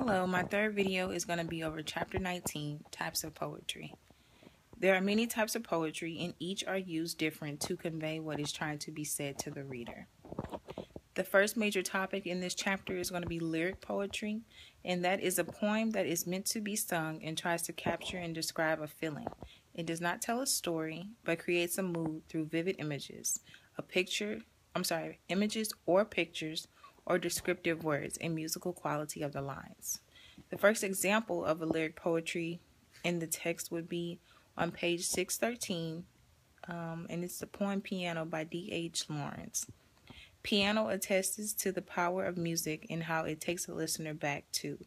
Hello, my third video is going to be over Chapter 19, Types of Poetry. There are many types of poetry, and each are used different to convey what is trying to be said to the reader. The first major topic in this chapter is going to be lyric poetry, and that is a poem that is meant to be sung and tries to capture and describe a feeling. It does not tell a story, but creates a mood through vivid images, images or pictures, or descriptive words and musical quality of the lines. The first example of a lyric poetry in the text would be on page 613, and it's the poem Piano by D.H. Lawrence. Piano attests to the power of music and how it takes a listener back to.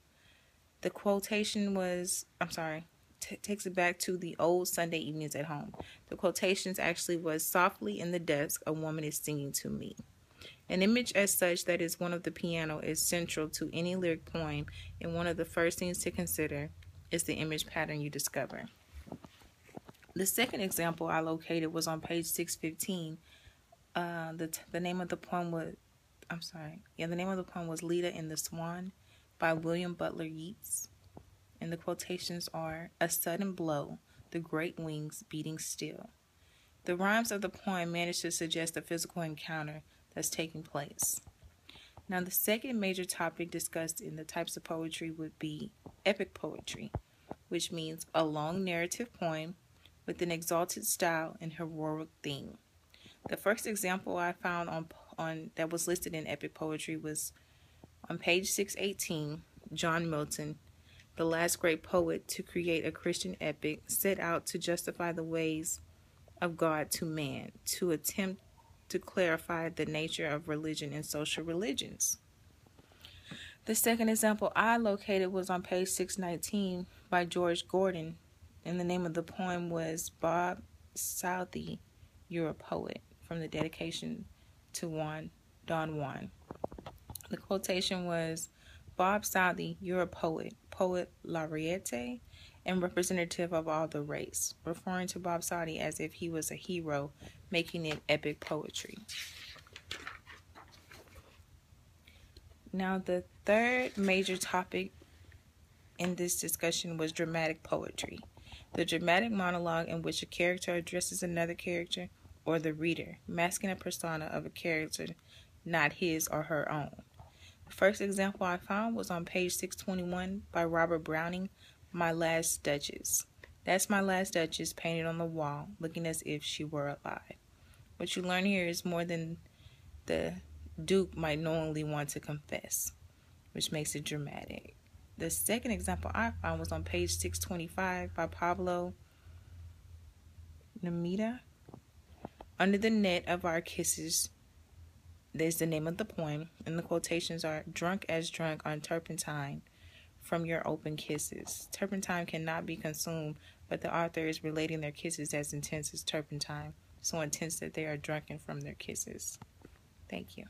The quotation was, takes it back to the old Sunday evenings at home. The quotations actually was, softly in the desk, a woman is singing to me. An image as such that is one of the piano is central to any lyric poem, and one of the first things to consider is the image pattern you discover. The second example I located was on page 615. The name of the poem was, the name of the poem was Leda and the Swan by William Butler Yeats. And the quotations are, a sudden blow, the great wings beating still. The rhymes of the poem manage to suggest a physical encounter that's taking place. Now, the second major topic discussed in the types of poetry would be epic poetry, which means a long narrative poem with an exalted style and heroic theme. The first example I found on that was listed in epic poetry was on page 618. John Milton, the last great poet to create a Christian epic, set out to justify the ways of God to man, to attempt to clarify the nature of religion and social religions. The second example I located was on page 619 by George Gordon, and the name of the poem was Bob Southey, You're a Poet, from the dedication to Don Juan. The quotation was, Bob Southey, you're a poet, poet laureate, and representative of all the race, referring to Bob Southey as if he was a hero, making it epic poetry. Now, the third major topic in this discussion was dramatic poetry, the dramatic monologue in which a character addresses another character or the reader, masking a persona of a character, not his or her own. The first example I found was on page 621 by Robert Browning, My Last Duchess. That's my last Duchess painted on the wall, looking as if she were alive. What you learn here is more than the Duke might knowingly want to confess, which makes it dramatic. The second example I found was on page 625 by Pablo Neruda. Under the net of our kisses, there's the name of the poem, and the quotations are, drunk as drunk on turpentine from your open kisses. Turpentine cannot be consumed, but the author is relating their kisses as intense as turpentine, so intense that they are drunken from their kisses. Thank you.